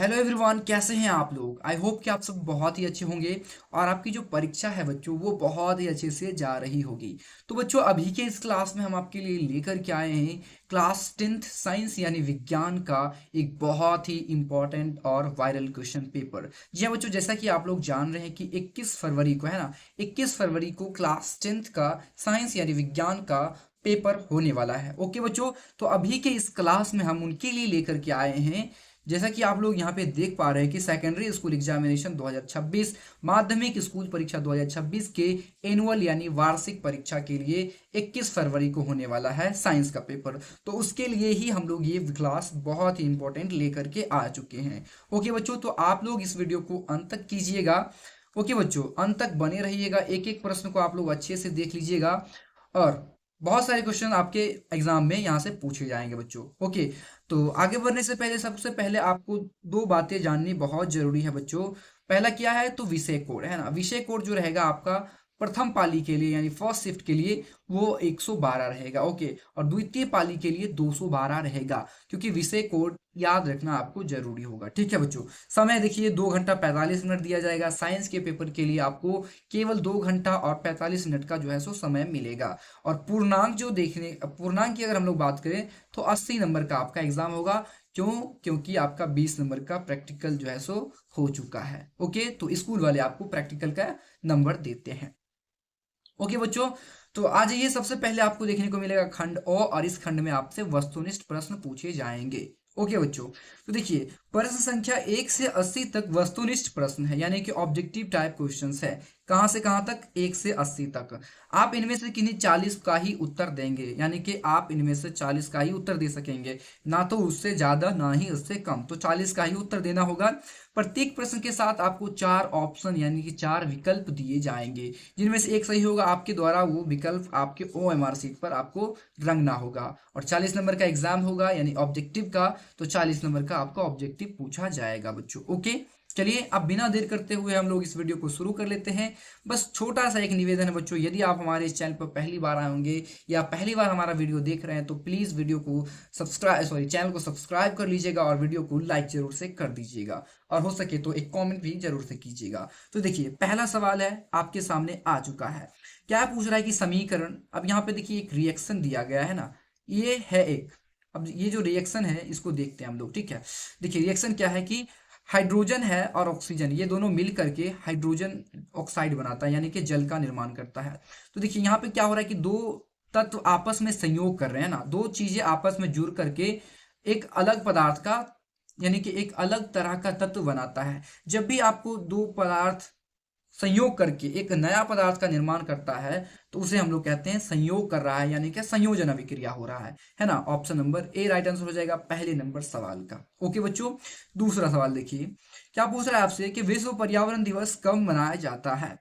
Hello everyone, कैसे हैं आप लोग। आई होप कि आप सब बहुत ही अच्छे होंगे और आपकी जो परीक्षा है बच्चों वो बहुत ही अच्छे से जा रही होगी। तो बच्चों अभी के इस क्लास में हम आपके लिए लेकर के आए हैं क्लास 10th साइंस यानी विज्ञान का एक बहुत ही इम्पोर्टेंट और वायरल क्वेश्चन पेपर। जी हाँ बच्चों, जैसा कि आप लोग जान रहे हैं कि 21 फरवरी को है ना, 21 फरवरी को क्लास 10th का साइंस यानी विज्ञान का पेपर होने वाला है। ओके बच्चों, तो अभी के इस क्लास में हम उनके लिए लेकर के आए हैं, जैसा कि आप लोग यहाँ पे देख पा रहे हैं कि सेकेंडरी स्कूल एग्जामिनेशन 2026 माध्यमिक स्कूल परीक्षा 2026 के एनुअल यानी वार्षिक परीक्षा के लिए 21 फरवरी को होने वाला है साइंस का पेपर। तो उसके लिए ही हम लोग ये क्लास बहुत ही इंपॉर्टेंट लेकर के आ चुके हैं। ओके बच्चों, तो आप लोग इस वीडियो को अंत तक कीजिएगा। ओके बच्चों, अंत तक बने रहिएगा, एक एक प्रश्न को आप लोग अच्छे से देख लीजिएगा और बहुत सारे क्वेश्चन आपके एग्जाम में यहाँ से पूछे जाएंगे बच्चों। ओके, तो आगे बढ़ने से पहले सबसे पहले आपको दो बातें जाननी बहुत जरूरी है बच्चों। पहला क्या है, तो विषय कोड है ना। विषय कोड जो रहेगा आपका प्रथम पाली के लिए यानी फर्स्ट शिफ्ट के लिए वो 112 रहेगा। ओके, और द्वितीय पाली के लिए 212 रहेगा, क्योंकि विषय कोड याद रखना आपको जरूरी होगा। ठीक है बच्चों, समय देखिए 2 घंटा 45 मिनट दिया जाएगा। साइंस के पेपर के लिए आपको केवल 2 घंटा और 45 मिनट का जो है सो समय मिलेगा। और पूर्णांक जो देखने पूर्णांक की अगर हम लोग बात करें तो 80 नंबर का आपका एग्जाम होगा। क्यों? क्योंकि आपका 20 नंबर का प्रैक्टिकल जो है सो हो चुका है। ओके, तो स्कूल वाले आपको प्रैक्टिकल का नंबर देते हैं। ओके बच्चों, तो आ जाइए, सबसे पहले आपको देखने को मिलेगा खंड ओ, और इस खंड में आपसे वस्तुनिष्ठ प्रश्न पूछे जाएंगे। ओके बच्चों, तो देखिए प्रश्न संख्या 1 से 80 तक वस्तुनिष्ठ प्रश्न है, यानी कि ऑब्जेक्टिव टाइप क्वेश्चंस है। कहां से कहां तक? 1 से 80 तक। आप इनमें से किन्हीं 40 का ही उत्तर देंगे, यानी कि आप इनमें से 40 का ही उत्तर दे सकेंगे, ना तो उससे ज्यादा ना ही उससे कम। तो 40 का ही उत्तर देना होगा। प्रत्येक प्रश्न के साथ आपको 4 ऑप्शन यानी कि 4 विकल्प दिए जाएंगे, जिनमें से एक सही होगा। आपके द्वारा वो विकल्प आपके OMR सीट पर आपको रंगना होगा। और 40 नंबर का एग्जाम होगा यानी ऑब्जेक्टिव का, तो 40 नंबर का आपका ऑब्जेक्टिव पूछा जाएगा बच्चों। ओके, चलिए अब बिना देर करते हुए हम लोग इस वीडियो को शुरू कर लेते हैं। बस छोटा सा एक निवेदन है बच्चों, यदि आप हमारे इस चैनल पर पहली बार आए होंगे या पहली बार हमारा वीडियो देख रहे हैं तो प्लीज़ वीडियो को चैनल को सब्सक्राइब कर लीजिएगा और वीडियो को लाइक जरूर से कर दीजिएगा, और हो सके तो एक कमेंट भी जरूर से कीजिएगा। तो देखिए पहला सवाल है आपके सामने आ चुका है। क्या पूछ रहा है कि समीकरण, अब यहाँ पे देखिए एक रिएक्शन दिया गया है ना, ये है एक। अब ये जो रिएक्शन है इसको देखते हैं हम लोग। ठीक है, देखिए रिएक्शन क्या है कि हाइड्रोजन है और ऑक्सीजन, ये दोनों मिल करके हाइड्रोजन ऑक्साइड बनाता है, यानी कि जल का निर्माण करता है। तो देखिए यहाँ पे क्या हो रहा है कि दो तत्व आपस में संयोग कर रहे हैं ना, दो चीजें आपस में जुड़ करके एक अलग पदार्थ का यानी कि एक अलग तरह का तत्व बनाता है। जब भी आपको दो पदार्थ संयोग करके एक नया पदार्थ का निर्माण करता है तो उसे हम लोग कहते हैं संयोग कर रहा है, यानी कि संयोजन अभिक्रिया हो रहा है ना। Option number A right answer हो जाएगा पहले नंबर सवाल का। ओके बच्चों, दूसरा सवाल देखिए क्या पूछ रहा है आपसे कि विश्व पर्यावरण दिवस कब मनाया जाता है।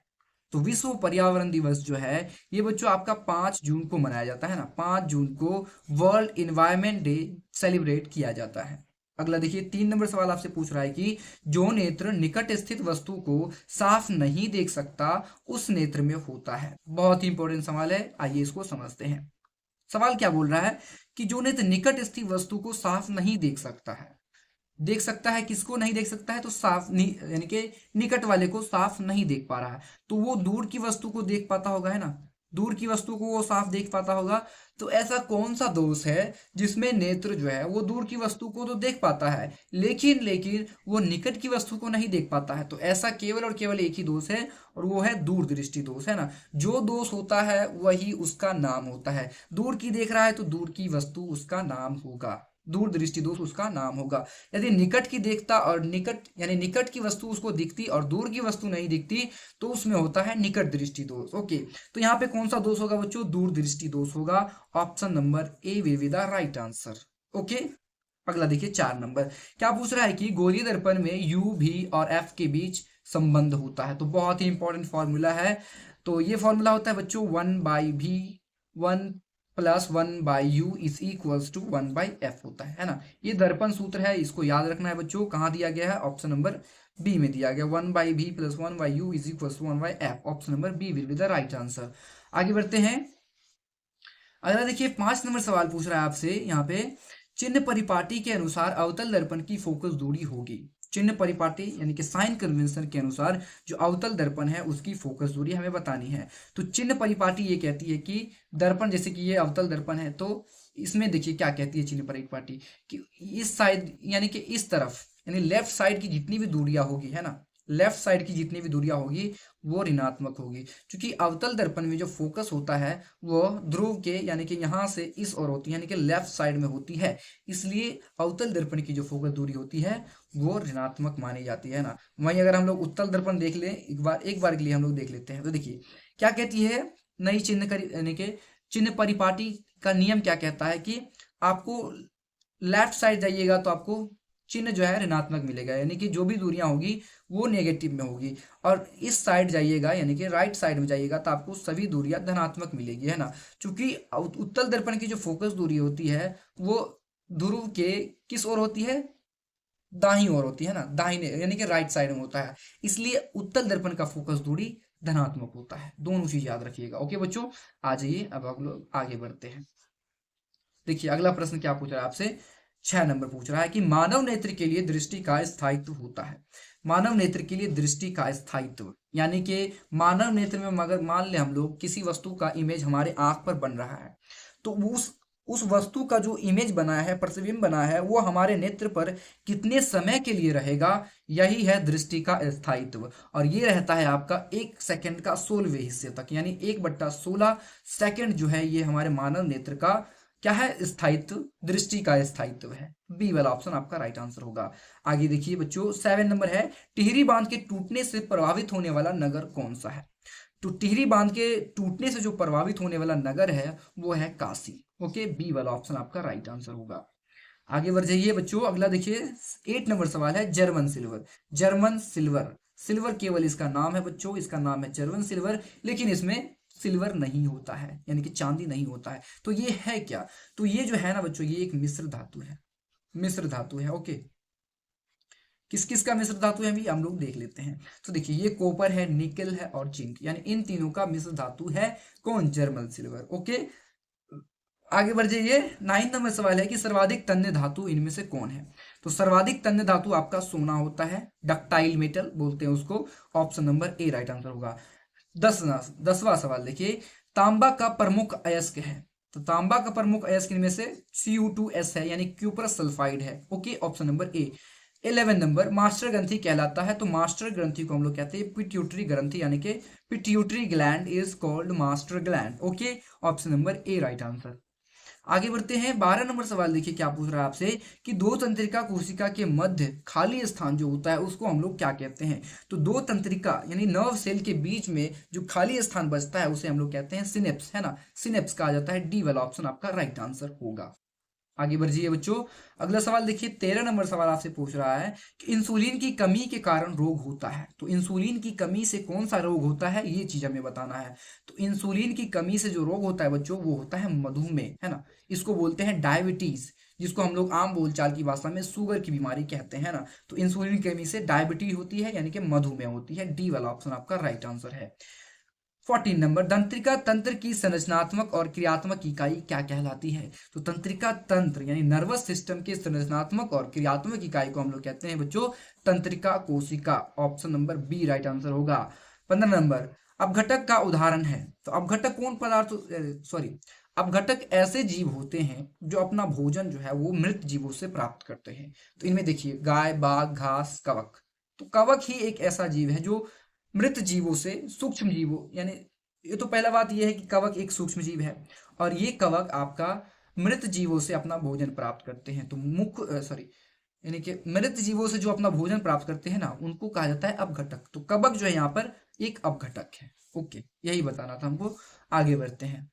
तो विश्व पर्यावरण दिवस जो है ये बच्चों आपका 5 जून को मनाया जाता है ना। 5 जून को वर्ल्ड इन्वायरमेंट डे सेलिब्रेट किया जाता है। अगला देखिए 3 नंबर सवाल आपसे पूछ रहा है कि जो नेत्र निकट स्थित वस्तु को साफ नहीं देख सकता उस नेत्र में होता है। बहुत ही इंपॉर्टेंट सवाल है, आइए इसको समझते हैं। सवाल क्या बोल रहा है कि जो नेत्र निकट स्थित वस्तु को साफ नहीं देख सकता है, देख सकता है किसको नहीं देख सकता है, तो साफ नहीं यानी कि निकट वाले को साफ नहीं देख पा रहा है, तो वो दूर की वस्तु को देख पाता होगा, है ना। दूर की वस्तु को वो साफ देख पाता होगा। तो ऐसा कौन सा दोष है जिसमें नेत्र जो है वो दूर की वस्तु को तो देख पाता है, लेकिन लेकिन वो निकट की वस्तु को नहीं देख पाता है। तो ऐसा केवल और केवल एक ही दोष है, और वो है दूरदृष्टि दोष, है ना। जो दोष होता है वही उसका नाम होता है। दूर की देख रहा है तो दूर की वस्तु उसका नाम होगा, दूरदृष्टि दोष उसका नाम होगा। यदि निकट की देखता और निकट यानी निकट की वस्तु उसको दिखती और दूर की वस्तु नहीं दिखती तो उसमें होता है निकट दृष्टि दोष। ओके, तो यहाँ पे कौन सा दोष होगा बच्चों? दूरदृष्टि दोष होगा। Option number A will be the right answer. Okay, अगला देखिए 4 नंबर क्या पूछ रहा है कि गोलीय दर्पण में यू भी और एफ के बीच संबंध होता है। तो बहुत ही इंपॉर्टेंट फॉर्मूला है। तो ये फॉर्मूला होता है बच्चों 1/v 1+1/u is equals to 1/f होता है ना। ये दर्पण सूत्र है, इसको याद रखना है बच्चों। कहाँ दिया गया है? ऑप्शन नंबर बी में दिया गया। 1/v+1/u is equals to 1/f। Option number B will be the right answer. आगे बढ़ते हैं। अगला देखिए 5 नंबर सवाल पूछ रहा है आपसे यहाँ पे, चिन्ह परिपाटी के अनुसार अवतल दर्पण की फोकस दूरी होगी। चिन्ह परिपाटी यानी कि साइन कन्वेंशन के अनुसार जो अवतल दर्पण है उसकी फोकस दूरी हमें बतानी है। तो चिन्ह परिपाटी ये कहती है कि दर्पण, जैसे कि ये अवतल दर्पण है, तो इसमें देखिए क्या कहती है चिन्ह परिपाटी कि इस साइड यानी कि इस तरफ यानी लेफ्ट साइड की जितनी भी दूरियां होगी, है ना, लेफ्ट साइड की जितनी भी दूरियां होगी वो ऋणात्मक होगी, क्योंकि अवतल दर्पण में जो फोकस होता है वो ध्रुव के यानी कि यहाँ से इस ओर होती है, यानी कि लेफ्ट साइड में होती है, इसलिए अवतल दर्पण की जो फोकस दूरी होती है वो ऋणात्मक मानी जाती है ना। वहीं अगर हम लोग उत्तल दर्पण देख लें, एक बार के लिए हम लोग देख लेते हैं, तो देखिए क्या कहती है नई यानी कि चिन्ह परिपाटी का नियम क्या कहता है कि आपको लेफ्ट साइड जाइएगा तो आपको चिन्ह जो है ऋणात्मक मिलेगा, यानी कि जो भी दूरियां होगी वो नेगेटिव में होगी, और इस साइड जाइएगा यानी कि राइट साइड में जाइएगा तो आपको सभी दूरियां धनात्मक मिलेगी, है ना। क्योंकि उत्तल दर्पण की जो फोकस दूरी होती है वो ध्रुव के किस ओर होती है, दाहिनी ओर होती है ना, दाहिने यानी कि राइट साइड में होता है, इसलिए उत्तल दर्पण का फोकस दूरी धनात्मक होता है। दोनों चीज याद रखिएगा। ओके बच्चों, आ जाइए अब हम लोग आगे बढ़ते हैं। देखिए अगला प्रश्न क्या पूछ रहा है आपसे, 6 नंबर पूछ रहा है कि मानव नेत्र के लिए दृष्टि का स्थायित्व होता है। मानव नेत्र के लिए दृष्टि का स्थायित्व यानी कि मानव नेत्र में मगर मान ले हम लोग किसी वस्तु का इमेज हमारे आंख पर बन रहा है, तो उस वस्तु का जो इमेज बना है, प्रतिबिंब बना है, वो हमारे नेत्र पर कितने समय के लिए रहेगा, यही है दृष्टि का स्थायित्व। और ये रहता है आपका 1 सेकंड का 16वें हिस्से तक, यानी 1/16 सेकंड जो है ये हमारे मानव नेत्र का क्या है, स्थायित्व, दृष्टि का स्थायित्व है। बी वाला ऑप्शन आपका राइट आंसर होगा। आगे देखिए बच्चों 7 नंबर है, टिहरी बांध के टूटने से प्रभावित होने वाला नगर कौन सा है। तो टिहरी बांध के टूटने से जो प्रभावित होने वाला नगर है वो है काशी। ओके, बी वाला ऑप्शन आपका राइट आंसर होगा। आगे बढ़ जाइए बच्चों, अगला देखिए 8 नंबर सवाल है, German silver. German silver, silver केवल इसका नाम है बच्चों, इसका नाम है जर्मन सिल्वर, लेकिन इसमें सिल्वर नहीं होता है यानी कि चांदी नहीं होता है। तो ये है क्या, तो ये जो है ना बच्चों ये एक मिश्र धातु है, मिश्र धातु है। ओके, किस किस का मिश्र धातु है भी हम लोग देख लेते हैं। तो देखिए ये कॉपर है, निकेल है और जिंक, यानी इन तीनों का मिश्र धातु है कौन, जर्मन सिल्वर। ओके, आगे बढ़ जाइए 9 नंबर सवाल है कि सर्वाधिक तन्य धातु इनमें से कौन है। तो सर्वाधिक तन्य धातु आपका सोना होता है, डक्टाइल मेटल बोलते हैं उसको। Option number A right answer होगा। 10वां सवाल देखिए, तांबा का प्रमुख अयस्क है। तो तांबा का प्रमुख अयस्क इनमें से Cu2S है, यानी क्यूप्रस सल्फाइड है। ओके, ऑप्शन नंबर ए। 11 नंबर, मास्टर ग्रंथि कहलाता है। तो मास्टर ग्रंथि को हम लोग कहते हैं पिट्यूटरी ग्रंथि, यानी कि pituitary gland is called master gland. Okay, option number A right answer. आगे बढ़ते हैं 12 नंबर सवाल देखिए क्या पूछ रहा है आपसे कि दो तंत्रिका कोशिका के मध्य खाली स्थान जो होता है उसको हम लोग क्या कहते हैं। तो दो तंत्रिका यानी नर्व सेल के बीच में जो खाली स्थान बचता है उसे हम लोग कहते हैं सिनेप्स, है ना, सिनेप्स कहा जाता है। डी वाला ऑप्शन आपका राइट आंसर होगा। आगे बढ़िए बच्चों, अगला सवाल देखिए 13 नंबर सवाल आपसे पूछ रहा है कि इंसुलिन की कमी के कारण रोग होता है। तो इंसुलिन की कमी से कौन सा रोग होता है ये चीज हमें बताना है। तो इंसुलिन की कमी से जो रोग होता है बच्चों वो होता है मधुमेह, है ना, इसको बोलते हैं डायबिटीज, जिसको हम लोग आम बोलचाल की भाषा में शुगर की बीमारी कहते हैं ना। तो इंसुलिन की कमी से डायबिटीज होती है यानी कि मधुमेह होती है। डी वाला ऑप्शन आपका राइट आंसर है। 14 नंबर, तंत्रिका तंत्र की संरचनात्मक और क्रियात्मक इकाई क्या कहलाती है। तो तंत्रिका तंत्र यानी नर्वस सिस्टम की संरचनात्मक और क्रियात्मक इकाई को हम लोग कहते हैं बच्चों तंत्रिका कोशिका। Option number B right answer होगा। 15 नंबर, अपघटक का उदाहरण है। तो अपघटक कौन पदार्थ, सॉरी, अपघटक ऐसे जीव होते हैं जो अपना भोजन जो है वो मृत जीवों से प्राप्त करते हैं। तो इनमें देखिए गाय, बाघ, घास, कवक। तो कवक ही एक ऐसा जीव है जो मृत जीवों से, सूक्ष्म जीवों, यानी ये तो पहला बात यह है कि कवक एक सूक्ष्म जीव है और ये कवक आपका मृत जीवों से अपना भोजन प्राप्त करते हैं। तो मुख्य सॉरी यानी कि मृत जीवों से जो अपना भोजन प्राप्त करते हैं ना उनको कहा जाता है अपघटक। तो कवक जो है यहाँ पर एक अपघटक है। ओके, यही बताना था हमको। आगे बढ़ते हैं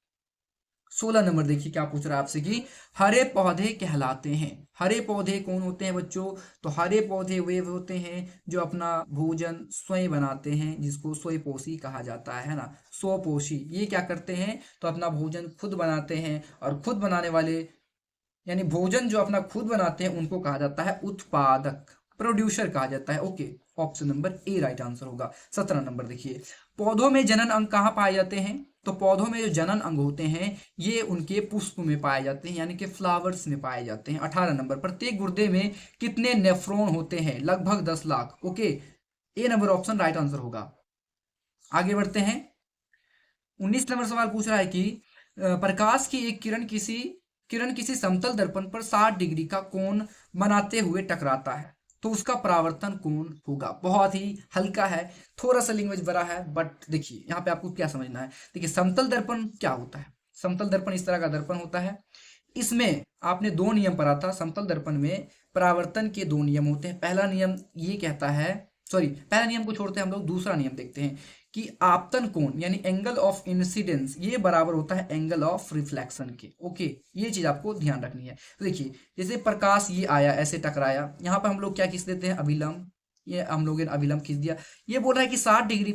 16 नंबर देखिए क्या पूछ रहा है आपसे कि हरे पौधे कहलाते हैं। हरे पौधे कौन होते हैं बच्चों। तो हरे पौधे वे होते हैं जो अपना भोजन स्वयं बनाते हैं, जिसको स्वयंपोषी कहा जाता है ना, स्वपोषी। ये क्या करते हैं तो अपना भोजन खुद बनाते हैं, और खुद बनाने वाले यानी भोजन जो अपना खुद बनाते हैं उनको कहा जाता है उत्पादक, प्रोड्यूसर कहा जाता है। Okay, option number A right answer होगा। 17 नंबर देखिए, पौधों में जनन अंग कहाँ पाए जाते हैं। तो पौधों में जो जनन अंग होते हैं ये उनके पुष्प में पाए जाते हैं, यानी कि फ्लावर्स में पाए जाते हैं। 18 नंबर, प्रत्येक गुर्दे में कितने नेफ्रॉन होते हैं? लगभग 10 लाख। ओके, ए नंबर ऑप्शन राइट आंसर होगा। आगे बढ़ते हैं। 19 नंबर सवाल पूछ रहा है कि प्रकाश की एक किरण किसी समतल दर्पण पर 60 डिग्री का कोण बनाते हुए टकराता है, तो उसका परावर्तन कोण होगा। बहुत ही हल्का है, थोड़ा सा लैंग्वेज बड़ा है, बट देखिए यहाँ पे आपको क्या समझना है। देखिए समतल दर्पण क्या होता है? समतल दर्पण इस तरह का दर्पण होता है, इसमें आपने दो नियम पढ़ा था। समतल दर्पण में परावर्तन के दो नियम होते हैं। पहला नियम ये कहता है, सॉरी, पहला नियम को छोड़ते हैं हम लोग, दूसरा नियम देखते हैं कि आपतन कोण यानी एंगल ऑफ इंसिडेंस ये बराबर होता है एंगल ऑफ रिफ्लेक्शन के। ओके, ये चीज आपको ध्यान रखनी है। तो देखिए जैसे प्रकाश ये आया, ऐसे टकराया, यहाँ पर हम लोग क्या खींच देते हैं? अभिलंब। ये हम लोग ने अभिलंब खींच दिया। ये बोल रहा है कि 60 डिग्री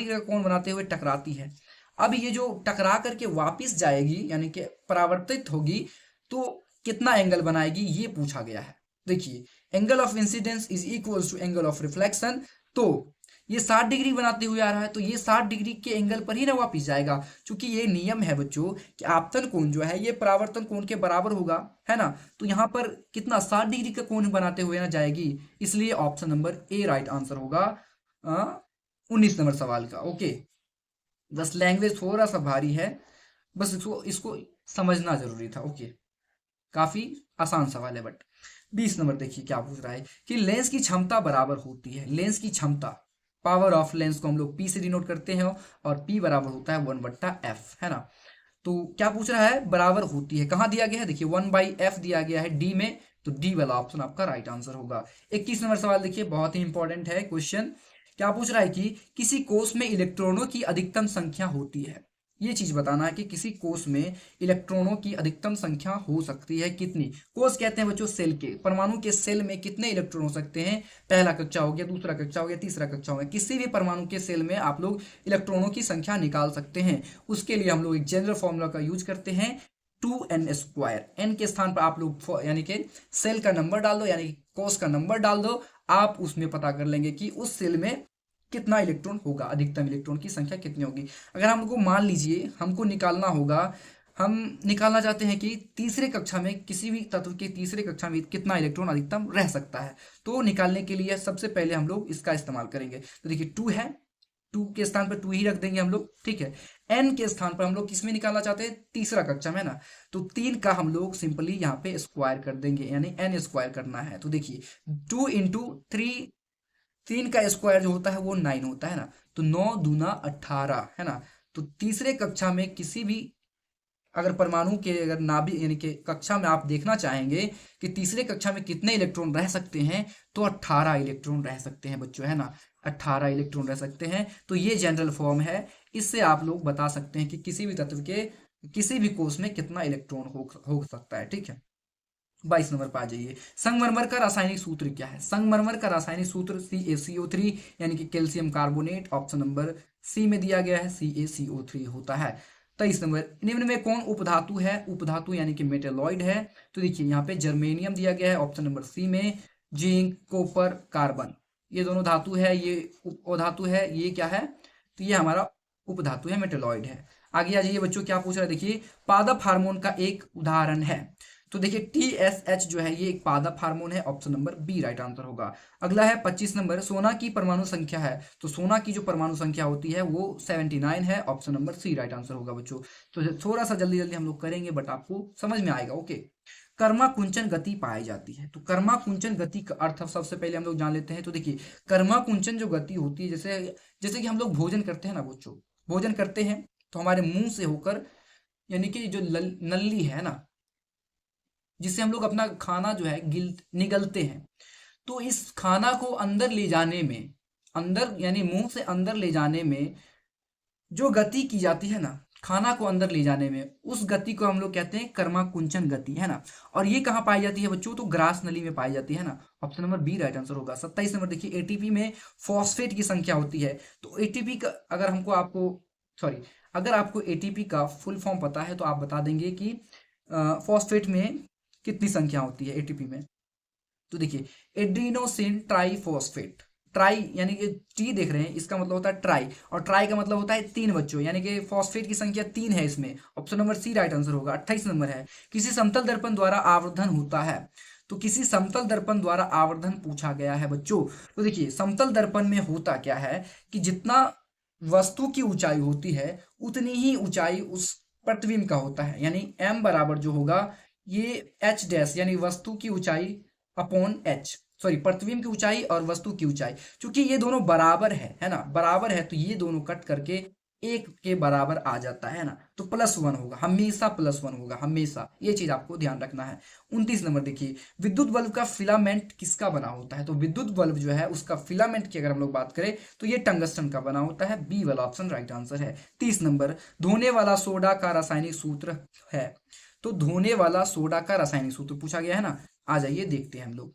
का कोण बनाते हुए टकराती है। अब ये जो टकरा करके वापिस जाएगी यानी कि परावर्तित होगी, तो कितना एंगल बनाएगी ये पूछा गया है। देखिए angle of incidence is equals to angle of reflection. तो ये 60 डिग्री बनाते हुए आ रहा है, तो ये 60 डिग्री के एंगल पर ही ना वापिस जाएगा, क्योंकि ये नियम है बच्चों कि आपतन कोण जो है ये परावर्तन कोण के बराबर होगा, है ना। तो यहाँ पर कितना 60 डिग्री का कोण बनाते हुए ना जाएगी, इसलिए option number A right answer होगा 19 नंबर सवाल का। ओके, बस लैंग्वेज थोड़ा सा भारी है, बस इसको इसको समझना जरूरी था। ओके, काफी आसान सवाल है। बट 20 नंबर देखिए क्या पूछ रहा है कि लेंस की क्षमता बराबर होती है। लेंस की क्षमता, पावर ऑफ लेंस को हम लोग पी से डिनोट करते हैं, और पी बराबर होता है 1/f, है ना। तो क्या पूछ रहा है? बराबर होती है। कहाँ दिया गया है? देखिए 1/f दिया गया है डी में, तो डी वाला ऑप्शन आपका राइट आंसर होगा। 21 नंबर सवाल देखिए, बहुत ही इंपॉर्टेंट है क्वेश्चन। क्या पूछ रहा है कि किसी कोष में इलेक्ट्रॉनों की अधिकतम संख्या होती है। ये चीज बताना है कि किसी कोष में इलेक्ट्रॉनों की अधिकतम संख्या हो सकती है कितनी। कोष कहते हैं बच्चों सेल के, परमाणु के सेल में कितने इलेक्ट्रॉन हो सकते हैं? पहला कक्षा हो गया, दूसरा कक्षा हो गया, तीसरा कक्षा हो गया, किसी भी परमाणु के सेल में आप लोग इलेक्ट्रॉनों की संख्या निकाल सकते हैं। उसके लिए हम लोग एक जनरल फॉर्मूला का यूज करते हैं, 2n²। एन के स्थान पर आप लोग यानी कि सेल का नंबर डाल दो, यानी कि कोष का नंबर डाल दो, आप उसमें पता कर लेंगे कि उस सेल में कितना इलेक्ट्रॉन होगा, अधिकतम इलेक्ट्रॉन की संख्या कितनी होगी। अगर हमको मान लीजिए हमको निकालना होगा, हम निकालना चाहते हैं कि तीसरे कक्षा में किसी भी तत्व के तीसरे कक्षा में कितना इलेक्ट्रॉन अधिकतम रह सकता है, तो निकालने के लिए सबसे पहले हम लोग इसका इस्तेमाल करेंगे। तो देखिए 2 है, 2 के स्थान पर 2 ही रख देंगे हम लोग, ठीक है। n के स्थान पर हम लोग किसमें निकालना चाहते हैं? तीसरा कक्षा में ना, तो 3 का हम लोग सिंपली यहाँ पे स्क्वायर कर देंगे, यानी n² करना है। तो देखिए 2 इंटू 3, 3 का स्क्वायर जो होता है वो 9 होता है ना, तो 9 दूना 18, है ना। तो तीसरे कक्षा में किसी भी अगर परमाणु के अगर नाभिक यानी कि कक्षा में आप देखना चाहेंगे कि तीसरे कक्षा में कितने इलेक्ट्रॉन रह सकते हैं, तो 18 इलेक्ट्रॉन रह सकते हैं बच्चों, है ना। 18 इलेक्ट्रॉन रह सकते हैं। तो ये जनरल फॉर्म है, इससे आप लोग बता सकते हैं कि किसी भी तत्व के किसी भी कोष में कितना इलेक्ट्रॉन हो सकता है, ठीक है। 22 नंबर पर आ जाइए। संगमरमर का रासायनिक सूत्र क्या है? संगमरमर का रासायनिक सूत्र CaCO3 यानी कि calcium carbonate, option number C में दिया गया है, CaCO3 होता है। 23 नंबर, निम्न में कौन उपधातु है? उपधातु यानी कि मेटेलॉइड है। तो देखिए यहाँ पे जर्मेनियम दिया गया है, ऑप्शन नंबर सी में। जिंक, कॉपर, कार्बन, ये दोनों धातु है, ये अधातु है, ये क्या है? तो ये हमारा उपधातु है, मेटेलॉइड है। आगे आ जाइए बच्चों, क्या पूछ रहा है देखिए, पादप हार्मोन का एक उदाहरण है। तो देखिए TSH जो है ये एक पादप हार्मोन है, option number B right answer होगा। अगला है 25 नंबर, सोना की परमाणु संख्या है। तो सोना की जो परमाणु संख्या होती है वो 79 है, option number C right answer होगा बच्चों। तो थोड़ा सा जल्दी जल्दी हम लोग करेंगे, बट आपको समझ में आएगा। ओके, कर्मा कुंचन गति पाई जाती है। तो कर्मा कुंचन गति का अर्थ सबसे पहले हम लोग जान लेते हैं। तो देखिए कर्मा कुंचन जो गति होती है, जैसे जैसे कि हम लोग भोजन करते हैं ना बच्चों, भोजन करते हैं तो हमारे मुंह से होकर, यानी कि जो नली है ना, जिससे हम लोग अपना खाना जो है निगलते हैं, तो इस खाना को अंदर ले जाने में, अंदर यानी मुंह से अंदर ले जाने में जो गति की जाती है ना, खाना को अंदर ले जाने में, उस गति को हम लोग कहते हैं कर्मा कुंचन गति, है ना। और ये कहाँ पाई जाती है बच्चों? तो ग्रास नली में पाई जाती है ना, option number B right answer होगा। 27 नंबर देखिए, एटीपी में फॉस्फेट की संख्या होती है। तो एटीपी का अगर अगर आपको एटीपी का फुल फॉर्म पता है तो आप बता देंगे कि फॉस्फेट में कितनी संख्या होती है एटीपी में। तो देखिए एड्रीनोसिन ट्राइफॉस्फेट, ट्राई यानी कि टी देख रहे हैं, इसका मतलब होता है ट्राई, और ट्राई का मतलब होता है तीन बच्चों, यानी कि फॉस्फेट की संख्या तीन है इसमें। Option number C right answer होगा। 28 नंबर है, किसी समतल दर्पण द्वारा आवर्धन होता है। तो किसी समतल दर्पण द्वारा आवर्धन पूछा गया है बच्चों। तो देखिए समतल दर्पण में होता क्या है कि जितना वस्तु की ऊंचाई होती है उतनी ही ऊंचाई उस प्रतिबिंब का होता है, यानी m बराबर जो होगा ये h डैश यानी वस्तु की ऊंचाई अपॉन h, सॉरी प्रतिबिंब की ऊंचाई और वस्तु की ऊंचाई, क्योंकि ये दोनों बराबर है ना, बराबर है, तो ये दोनों कट करके एक के बराबर आ जाता है ना, तो +1 होगा, हमेशा +1 होगा हमेशा, ये चीज आपको ध्यान रखना है। 29 नंबर देखिए, विद्युत बल्ब का फिलामेंट किसका बना होता है। तो विद्युत बल्ब जो है उसका फिलामेंट की अगर हम लोग बात करें तो ये टंगस्टन का बना होता है, बी वाला ऑप्शन राइट आंसर है। 30 नंबर, धोने वाला सोडा का रासायनिक सूत्र है। तो धोने वाला सोडा का रासायनिक सूत्र पूछा गया है ना, आ जाइए देखते हैं हम लोग।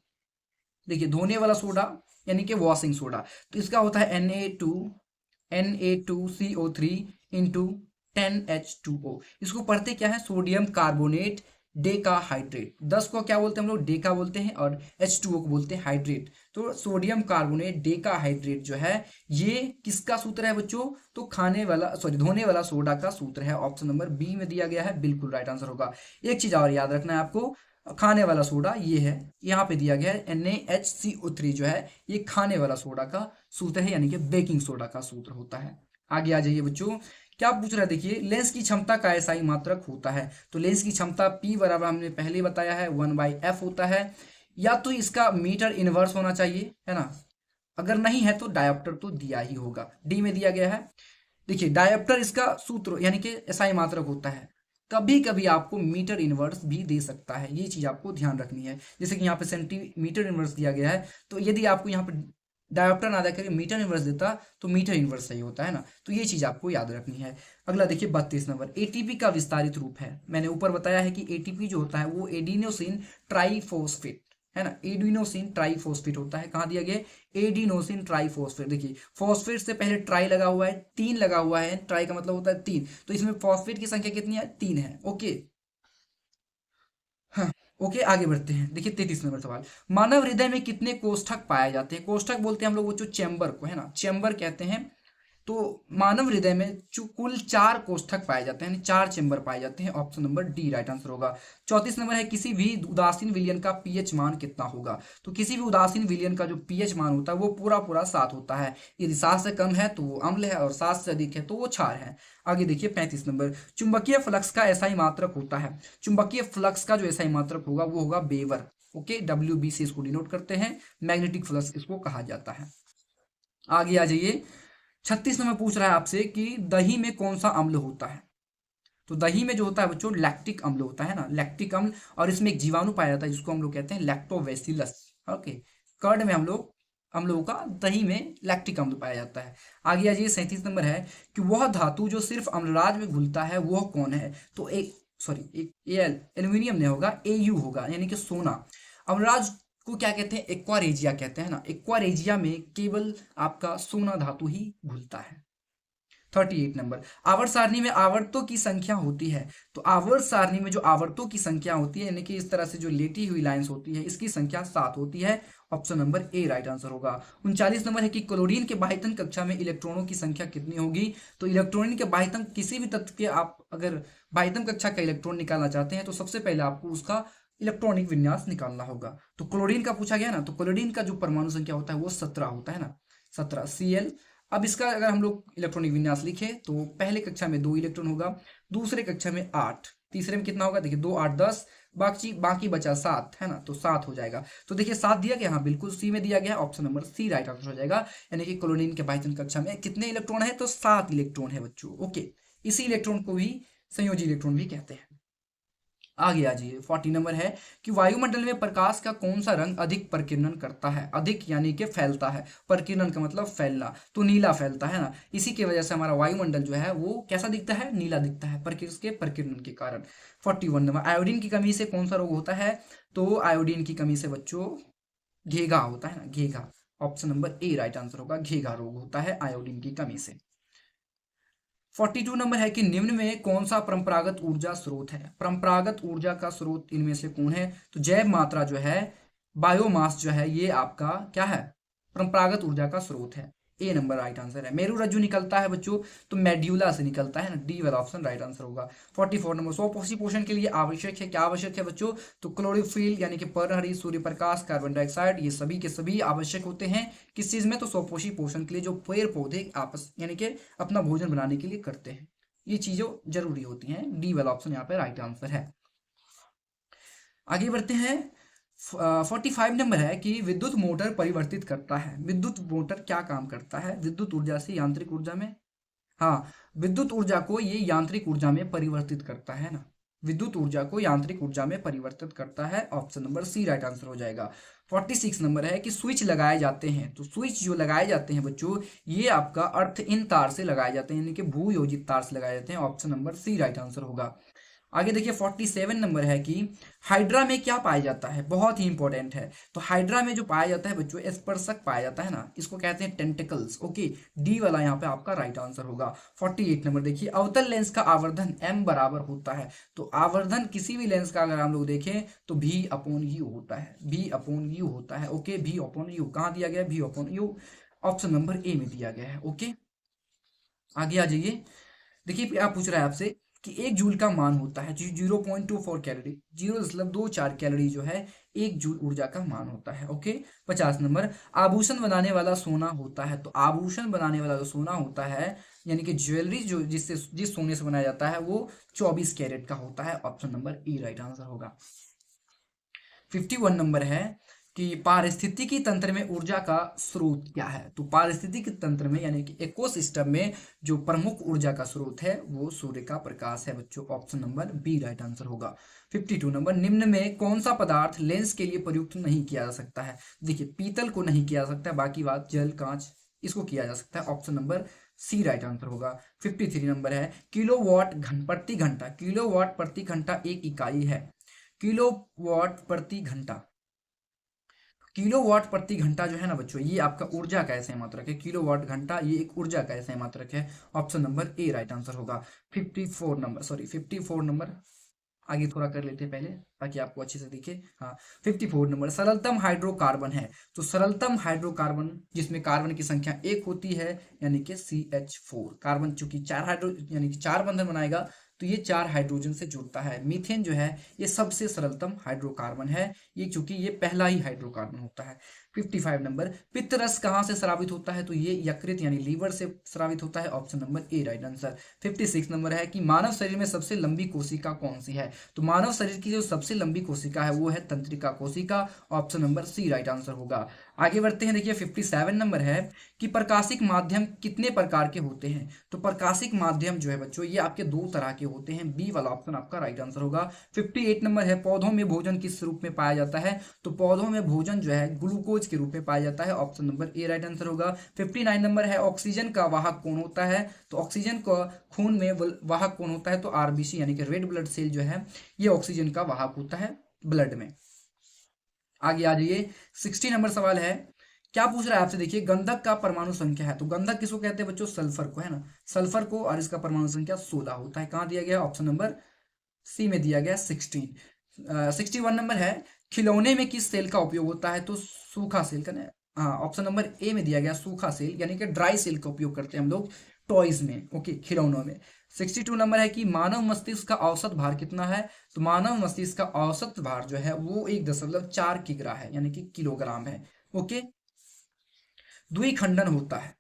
देखिए धोने वाला सोडा यानी कि वॉशिंग सोडा, तो इसका होता है Na2CO3 इंटू 10H2O। इसको पढ़ते क्या है, सोडियम कार्बोनेट डेका हाइड्रेट। 10 को क्या बोलते हैं हम लोग, डेका बोलते हैं, और H2O को बोलते हैं हाइड्रेट। तो सोडियम कार्बोनेट डेका हाइड्रेट जो है ये किसका सूत्र है बच्चों, तो खाने वाला सॉरी धोने वाला सोडा का सूत्र है। ऑप्शन नंबर बी में दिया गया है, बिल्कुल राइट आंसर होगा। एक चीज और याद रखना है आपको, खाने वाला सोडा ये है, यहाँ पे दिया गया है NaHCO3 जो है ये खाने वाला सोडा का सूत्र है, यानी कि बेकिंग सोडा का सूत्र होता है। आगे आ जाइए बच्चों, क्या पूछ रहा है, देखिए लेंस की क्षमता का एसआई मात्रक होता है। तो लेंस की क्षमता P बराबर हमने पहले बताया है 1/f होता है, या तो इसका मीटर इनवर्स होना चाहिए है ना, अगर नहीं है तो डायोप्टर तो दिया ही होगा, डी में दिया गया है। देखिए डायोप्टर इसका सूत्र यानी कि एसआई मात्रक होता है, कभी कभी आपको मीटर इनवर्स भी दे सकता है, ये चीज आपको ध्यान रखनी है। जैसे कि यहाँ पे सेंटीमीटर इनवर्स दिया गया है, तो यदि आपको यहाँ पे डायोप्टर ना देकर मीटर इनवर्स देता तो मीटर इनवर्स सही होता है ना, तो ये चीज आपको याद रखनी है। अगला देखिए 32 नंबर, एटीपी का विस्तारित रूप है। मैंने ऊपर बताया है कि एटीपी जो होता है वो एडिनोसिन ट्राइफॉस्फेट है ना, एडिनोसिन ट्राइफॉस्फेट होता है। कहाँ दिया गया, एडिनोसिन ट्राइफॉस्फेट। देखिए फॉस्फेट से पहले ट्राई लगा हुआ है, तीन लगा हुआ है, ट्राई का मतलब होता है तीन, तो इसमें फॉस्फेट की संख्या कितनी है, तीन है। ओके हाँ, ओके आगे बढ़ते हैं। देखिए 33 नंबर सवाल, मानव हृदय में कितने कोष्ठक पाए जाते हैं। कोष्ठक बोलते हैं हम लोग वो जो चैम्बर को है ना, चैम्बर कहते हैं। तो मानव हृदय में कुल चार कोष्ठक पाए जाते हैं, यानी चार चेंबर पाए जाते हैं। Option number D right answer होगा। 34 नंबर है, किसी भी उदासीन विलयन का पीएच मान कितना होगा। तो किसी भी उदासीन विलयन का जो पीएच मान होता है वो पूरा पूरा 7 होता है, यदि 7 से कम है तो वो अम्ल है और 7 से अधिक है तो वो क्षार है। आगे देखिए 35 नंबर, चुंबकीय फ्लक्स का एसआई मात्रक होता है। चुंबकीय फ्लक्स का जो एसआई मात्रक होगा वो होगा वेबर। ओके, WB से इसको डिनोट करते हैं, मैग्नेटिक फ्लक्स इसको कहा जाता है। आगे आ जाइए, 36 नंबर पूछ रहा है आपसे कि दही में कौन सा अम्ल होता है। तो दही में जो होता है बच्चों लैक्टिक अम्ल होता है ना, लैक्टिक अम्ल, और इसमें एक जीवाणु पाया जाता है जिसको हम लोग कहते हैं लैक्टोबैसिलस। ओके, कर्ड में हम लोगों का दही में लैक्टिक अम्ल पाया जाता है। आगे आ जाइए 37 नंबर है कि वह धातु जो सिर्फ अम्लराज में घुलता है वह कौन है। तो एक सॉरी एक एल्यूमिनियम नहीं होगा, AU होगा, यानी कि सोना। अम्लराज को क्या कहते हैं, एक्वारेजिया कहते हैं ना, एक्वारेजिया में केवल आपका सोना धातु ही घुलता है। 38 नंबर, आवर्त सारणी में आवर्तों की संख्या होती है। तो आवर्त सारणी में जो आवर्तों की संख्या होती है, यानी कि इस तरह से जो लेटी हुई लाइंस होती है, इसकी संख्या 7 होती है। Option number A right answer होगा। 39 नंबर है कि क्लोरीन के बाह्यतम कक्षा में इलेक्ट्रॉनों की संख्या कितनी होगी। तो इलेक्ट्रॉन के बाह्यतम किसी भी तत्व के आप अगर बाह्यतम कक्षा का इलेक्ट्रॉन निकालना चाहते हैं तो सबसे पहले आपको उसका इलेक्ट्रॉनिक विन्यास निकालना होगा। तो क्लोरीन का पूछा गया ना, तो क्लोरीन का जो परमाणु संख्या होता है वो 17 होता है ना, 17 Cl। अब इसका अगर हम लोग इलेक्ट्रॉनिक विन्यास लिखे तो पहले कक्षा में 2 इलेक्ट्रॉन होगा, दूसरे कक्षा में 8, तीसरे में कितना होगा, देखिए 2 8 10, बाकी बाकी बचा 7 है ना, तो 7 हो जाएगा। तो देखिए 7 दिया गया, हाँ बिल्कुल सी में दिया गया, option number C right answer हो जाएगा। यानी कि क्लोरीन के बाह्यतम कक्षा में कितने इलेक्ट्रॉन है, तो 7 इलेक्ट्रॉन है बच्चों। ओके, इसी इलेक्ट्रॉन को भी संयोजी इलेक्ट्रॉन भी कहते हैं। आगे आ जाइए 40 नंबर है कि वायुमंडल में प्रकाश का कौन सा रंग अधिक प्रकीर्णन करता है। अधिक यानी कि फैलता है, प्रकीर्णन का मतलब फैलना, तो नीला फैलता है ना, इसी की वजह से हमारा वायुमंडल जो है वो कैसा दिखता है, नीला दिखता है, के प्रकीर्णन के कारण। 41 नंबर, आयोडीन की कमी से कौन सा रोग होता है। तो आयोडीन की कमी से बच्चों घेघा होता है ना, घेघा। Option number A right answer होगा, घेघा रोग होता है आयोडीन की कमी से। 42 नंबर है कि निम्न में कौन सा परंपरागत ऊर्जा स्रोत है। परंपरागत ऊर्जा का स्रोत इनमें से कौन है। तो जैव मात्रा जो है, बायोमास जो है, ये आपका क्या है, परंपरागत ऊर्जा का स्रोत है। ए नंबर राइट आंसर है। मेरू रज्जु निकलता है बच्चों तो मेड्यूला से निकलता है ना, डी वाला ऑप्शन राइट आंसर होगा। 44 नंबर, स्वपोषी पोषण के लिए आवश्यक है, क्या आवश्यक है बच्चों? तो क्लोरोफिल यानी कि पर्णहरित, सूर्य प्रकाश, कार्बन डाइऑक्साइड, ये सभी के सभी आवश्यक होते हैं किस चीज में? तो स्वपोषी पोषण के लिए, जो पेड़ पौधे आपस यानी कि अपना भोजन बनाने के लिए करते हैं, ये चीजें जरूरी होती हैं। डी वाला ऑप्शन यहाँ पे राइट आंसर है। आगे बढ़ते हैं। 45 नंबर है कि विद्युत मोटर परिवर्तित करता है। विद्युत मोटर क्या काम करता है? विद्युत ऊर्जा से यांत्रिक ऊर्जा में, हाँ, विद्युत ऊर्जा को ये यांत्रिक ऊर्जा में परिवर्तित करता है ना, विद्युत ऊर्जा को यांत्रिक ऊर्जा में परिवर्तित करता है। Option number C right answer हो जाएगा। 46 नंबर है कि स्विच लगाए जाते हैं। तो स्विच जो लगाए जाते हैं बच्चों, ये आपका अर्थ इन तार से लगाए जाते हैं, यानी कि भू योजित तार से लगाए जाते हैं। Option number C right answer होगा। आगे देखिए 47 नंबर है कि हाइड्रा में क्या पाया जाता है? बहुत ही इंपॉर्टेंट है। तो हाइड्रा में जो पाया जाता है बच्चों, स्पर्शक पाया जाता है ना, इसको कहते हैं टेंटिकल्स। ओके, डी वाला यहाँ पे आपका राइट आंसर होगा। 48 नंबर देखिए, अवतल लेंस का आवर्धन m बराबर होता है। तो आवर्धन किसी भी लेंस का अगर हम लोग देखें तो v अपॉन यू होता है, v अपॉन यू होता है। ओके, v अपॉन यू कहाँ दिया गया है? v upon you option number ए में दिया गया है। ओके, आगे आ जाइए। देखिए आप पूछ रहा है आपसे कि एक जूल का मान होता है 0.24 कैलोरी, 0.24 कैलोरी जो है एक जूल ऊर्जा का मान होता है। ओके, 50 नंबर, आभूषण बनाने वाला सोना होता है। तो आभूषण बनाने वाला जो सोना होता है यानी कि ज्वेलरी जो जिस सोने से बनाया जाता है वो 24 कैरेट का होता है। ऑप्शन नंबर ई राइट आंसर होगा। 51 नंबर है कि पारिस्थितिकी तंत्र में ऊर्जा का स्रोत क्या है? तो पारिस्थितिकी तंत्र में यानी कि इकोसिस्टम में जो प्रमुख ऊर्जा का स्रोत है वो सूर्य का प्रकाश है बच्चों। Option number B right answer होगा। 52 नंबर, निम्न में कौन सा पदार्थ लेंस के लिए प्रयुक्त नहीं किया जा सकता है? देखिए पीतल को नहीं किया जा सकता है, बाकी बात जल, कांच, इसको किया जा सकता है। Option number C right answer होगा। 53 नंबर है किलोवाट प्रति घंटा। किलोवाट प्रति घंटा एक इकाई है। किलोवाट प्रति घंटा, किलोवाट प्रति घंटा जो है ना बच्चों, ये आपका ऊर्जा का ऐसे मात्रक है। किलोवाट घंटा ये एक ऊर्जा का ऐसे मात्रक है। Option number A right answer होगा। 54 नंबर आगे थोड़ा कर लेते हैं पहले ताकि आपको अच्छे से दिखे। हाँ, 54 नंबर, सरलतम हाइड्रोकार्बन है। तो सरलतम हाइड्रोकार्बन जिसमें कार्बन की संख्या एक होती है यानी कि CH4। कार्बन चूंकि चार हाइड्रो यानी कि चार बंधन बनाएगा तो ये चार हाइड्रोजन से जुड़ता है। मीथेन जो है ये सबसे सरलतम हाइड्रोकार्बन है, ये चूंकि ये पहला ही हाइड्रोकार्बन होता है। 55 नंबर, पित्त रस कहाँ से स्रावित होता है? तो ये यकृत यानी लीवर से स्रावित होता है। Option number A right answer. 56 number है कि मानव शरीर में सबसे लंबी कोशिका कौन सी है? तो मानव शरीर की जो सबसे लंबी कोशिका है वो है तंत्रिका कोशिका। Option number C right answer होगा। आगे बढ़ते हैं। देखिए 57 नंबर है कि प्रकाशिक माध्यम कितने प्रकार के होते हैं? तो प्रकाशिक माध्यम जो है बच्चों ये आपके दो तरह के होते हैं। बी वाला ऑप्शन आपका राइट आंसर होगा। 58 नंबर है, पौधों में भोजन किस रूप में पाया जाता है? तो पौधों में भोजन जो है ग्लूकोज के रूप में पाया जाता है। Option number A right answer होगा। 59 नंबर है, ऑक्सीजन का वाहक कौन होता है? तो ऑक्सीजन का खून में वाहक कौन होता है? तो आरबीसी यानी कि रेड ब्लड सेल जो है ये ऑक्सीजन का वाहक होता है ब्लड में। आगे आ जाइए। 60 नंबर सवाल है, क्या पूछ रहा है आपसे? देखिए गंधक का परमाणु संख्या है। तो गंधक किसको कहते हैं बच्चों? सल्फर को, है ना, सल्फर को, और इसका परमाणु संख्या 16 होता है। कहाँ दिया गया? ऑप्शन नंबर सी में दिया गया 16। 61 नंबर है, खिलौने में किस सेल का उपयोग होता है? तो सूखा सेल का ना, हाँ, ऑप्शन नंबर ए में दिया गया सूखा सेल यानी कि ड्राई सेल का उपयोग करते हैं हम लोग टॉयज में। ओके, खिलौनों में। 62 नंबर है कि मानव मस्तिष्क का औसत भार कितना है? तो मानव मस्तिष्क का औसत भार जो है वो 1.4 किग्रा है यानी कि किलोग्राम है। ओके, द्विखंडन होता है।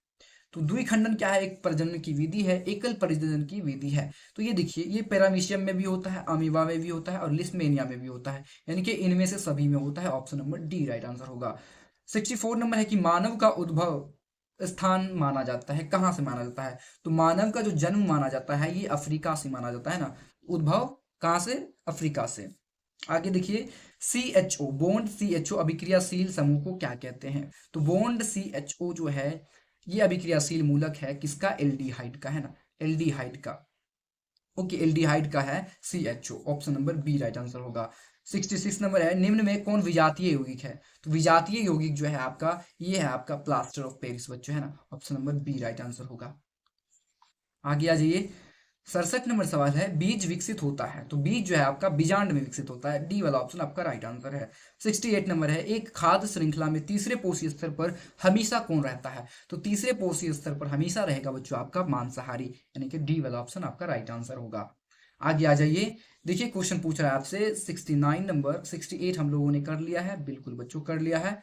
तो द्विखंडन क्या है? एक प्रजनन की विधि है, एकल प्रजनन की विधि है। तो ये देखिए ये पैरामीशियम में भी होता है, अमीबा में भी होता है और लिस्मेनिया में भी होता है, यानी कि इनमें से सभी में होता है। Option number D right answer होगा। 64 नंबर है कि मानव का उद्भव स्थान माना जाता है, कहाँ से माना जाता है? तो मानव का जो जन्म माना जाता है ये अफ्रीका से माना जाता है ना, उद्भव कहाँ से? अफ्रीका से। आगे देखिए CHO, बॉन्ड CHO अभिक्रियाशील समूह को क्या कहते हैं? तो बॉन्ड CHO जो है ये अभिक्रियाशील मूलक है किसका? एल्डिहाइड का, है ना, एल्डिहाइड का। ओके, एल्डिहाइड का है CHO। Option number B right answer होगा। 66 नंबर है, निम्न में कौन विजातीय यौगिक है? तो विजातीय यौगिक जो है आपका ये है आपका प्लास्टर ऑफ पेरिस बच्चों, है ना। Option number B right answer होगा। आगे आ जाइए। 67 नंबर सवाल है, बीज विकसित होता है, तो बीज जो है आपका बीजांड में विकसित होता है, डी वाला ऑप्शन आपका राइट आंसर है। 68 नंबर है, एक खाद्य श्रृंखला में तीसरे पोषी स्तर पर हमेशा कौन रहता है, तो तीसरे पोषी स्तर पर हमेशा रहेगा बच्चों आपका मांसाहारी, यानी कि डी वाला ऑप्शन आपका राइट आंसर होगा। आगे आ जाइए, देखिए क्वेश्चन पूछ रहा है आपसे 69 नंबर, 68 हम लोगों ने कर लिया है, बिल्कुल बच्चों कर लिया है,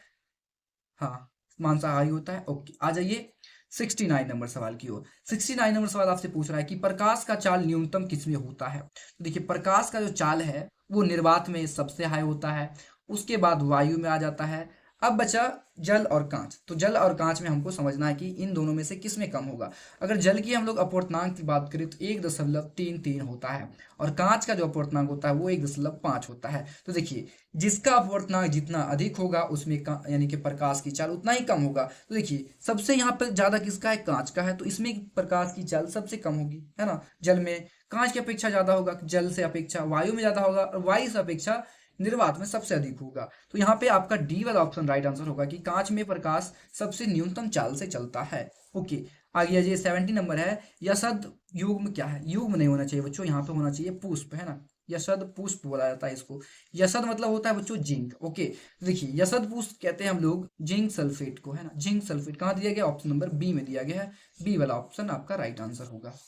हाँ मांसाहारी होता है। ओके, आ जाइए 69 नंबर सवाल की ओर। 69 नंबर सवाल आपसे पूछ रहा है कि प्रकाश का चाल न्यूनतम किसमें होता है, तो देखिए प्रकाश का जो चाल है वो निर्वात में सबसे हाई होता है, उसके बाद वायु में आ जाता है। अब बचा जल और कांच, तो जल और कांच में हमको समझना है कि इन दोनों में से किस में कम होगा। अगर जल की हम लोग अपवर्तनांक की बात करें तो 1.33 होता है, और कांच का जो अपवर्तनांक होता है वो 1.5 होता है। तो देखिए जिसका अपवर्तनांक जितना अधिक होगा उसमें यानी कि प्रकाश की चाल उतना ही कम होगा। तो देखिए सबसे यहाँ पर ज्यादा किसका है, कांच का है, तो इसमें प्रकाश की चाल सबसे कम होगी, है ना। जल में कांच की अपेक्षा ज्यादा होगा, जल से अपेक्षा वायु में ज्यादा होगा, और वायु से अपेक्षा निर्वात में सबसे अधिक होगा। तो यहाँ पे आपका डी वाला ऑप्शन राइट आंसर होगा कि कांच में प्रकाश सबसे न्यूनतम चाल से चलता है। ओके, आगे ये 70 नंबर है, यसद युग्म क्या है, युग्म नहीं होना चाहिए बच्चों, यहाँ पे होना चाहिए पुष्प, है ना। यसद पुष्प बोला जाता है इसको। यसद मतलब होता है बच्चों जिंक। ओके, देखिए यसद पुष्प कहते हैं हम लोग जिंक सल्फेट को, है ना। जिंक सल्फेट कहाँ दिया गया, ऑप्शन नंबर बी में दिया गया है, बी वाला ऑप्शन आपका राइट आंसर होगा।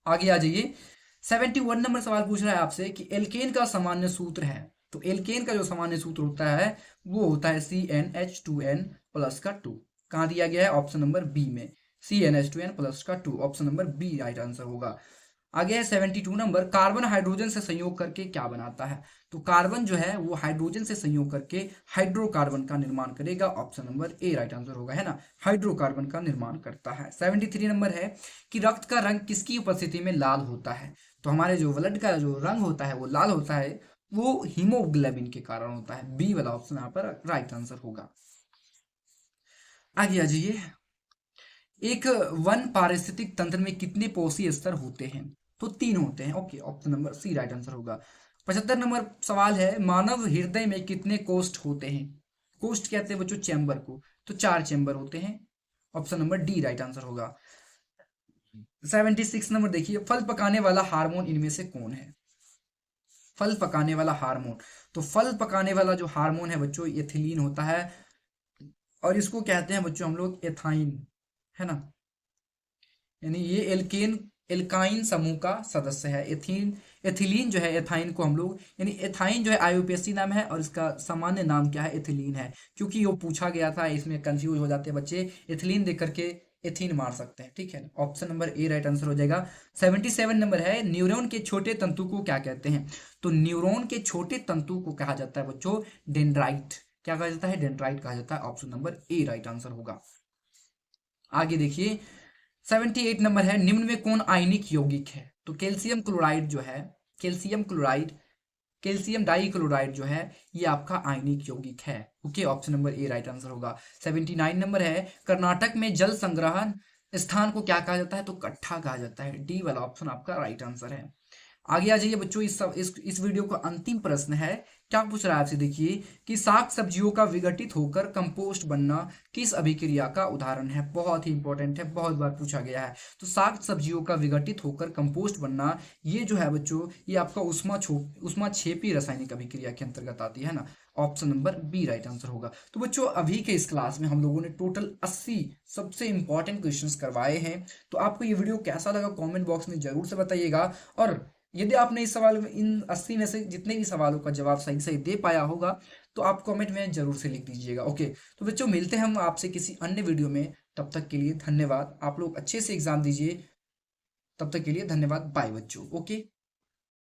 आगे आ जाइए, 71 नंबर सवाल पूछ रहा है आपसे कि एल्केन का सामान्य सूत्र है, तो एल्केन का जो सामान्य सूत्र होता है वो होता है CnH2n प्लस का 2। कहाँ दिया गया है, ऑप्शन नंबर बी में, CnH2n प्लस का 2, option number B right answer होगा। आगे है 72 नंबर, कार्बन हाइड्रोजन से संयोग करके क्या बनाता है, तो कार्बन जो है वो हाइड्रोजन से संयोग करके हाइड्रोकार्बन का निर्माण करेगा, option number A right answer होगा, है ना। हाइड्रोकार्बन का निर्माण करता है। 73 नंबर है कि रक्त का रंग किसकी उपस्थिति में लाल होता है, तो हमारे जो ब्लड का जो रंग होता है वो लाल होता है, वो हीमोग्लोबिन के कारण होता है, बी वाला ऑप्शन यहाँ पर राइट आंसर होगा। आगे आ जाइए, एक वन पारिस्थितिक तंत्र में कितने पोषी स्तर होते हैं, तो 3 होते हैं। Okay, option number C right answer होगा। 75 नंबर सवाल है, मानव हृदय में कितने कोष्ठ होते हैं, कोष्ठ कहते हैं बच्चों चैम्बर को, तो 4 चैम्बर होते हैं, option number D right answer होगा। 76 नंबर देखिए, फल पकाने वाला हार्मोन इनमें से कौन है, फल पकाने वाला हार्मोन, तो फल पकाने वाला जो हार्मोन है बच्चों एथिलीन होता है, और इसको कहते हैं बच्चों हम लोग एथाइन, है ना। यानी ये एल्केन एल्काइन समूह का सदस्य है। एथीन एथिलीन जो है एथाइन को हम लोग, यानी एथाइन जो है आईयूपीएससी नाम है और इसका सामान्य नाम क्या है, एथिलीन है, क्योंकि वो पूछा गया था, इसमें कंफ्यूज हो जाते हैं बच्चे, एथिलीन देख करके एथीन मार सकते हैं, ठीक है। Option number A right answer हो जाएगा। 77 नंबर है, न्यूरॉन के छोटे तंतु को क्या कहते हैं, तो न्यूरॉन के छोटे तंतु को कहा जाता है बच्चों डेंड्राइट, क्या कहा जाता है, डेंड्राइट कहा जाता है, option number A right answer होगा। आगे देखिए 78 नंबर है, निम्न में कौन आयनिक यौगिक है, तो कैल्शियम क्लोराइड जो है, calcium chloride, calcium dichloride जो है ये आपका आयनिक यौगिक है। Okay, option number A right answer होगा। 79 नंबर है, कर्नाटक में जल संग्रहण स्थान को क्या कहा जाता है, तो कट्ठा कहा जाता है, डी वाला ऑप्शन आपका राइट आंसर है। आगे आ जाइए बच्चों, इस वीडियो का अंतिम प्रश्न है, क्या पूछ रहा है आपसे, देखिए कि साग सब्जियों का विघटित होकर कंपोस्ट बनना किस अभिक्रिया का उदाहरण है, बहुत ही इंपॉर्टेंट है, बहुत बार पूछा गया है। तो साग सब्जियों का विघटित होकर कंपोस्ट बनना, ये जो है बच्चों ये आपका उष्माक्षेपी रासायनिक अभिक्रिया के अंतर्गत आती है ना, option number B right answer होगा। तो बच्चों अभी के इस क्लास में हम लोगों ने टोटल 80 सबसे इंपॉर्टेंट क्वेश्चंस करवाए हैं। तो आपको ये वीडियो कैसा लगा कमेंट बॉक्स में जरूर से बताइएगा, और यदि आपने इस सवाल में इन 80 में से जितने भी सवालों का जवाब सही सही दे पाया होगा तो आप कमेंट में जरूर से लिख दीजिएगा। ओके, तो बच्चों मिलते हैं हम आपसे किसी अन्य वीडियो में, तब तक के लिए धन्यवाद, आप लोग अच्छे से एग्जाम दीजिए, तब तक के लिए धन्यवाद, बाय बच्चों। ओके।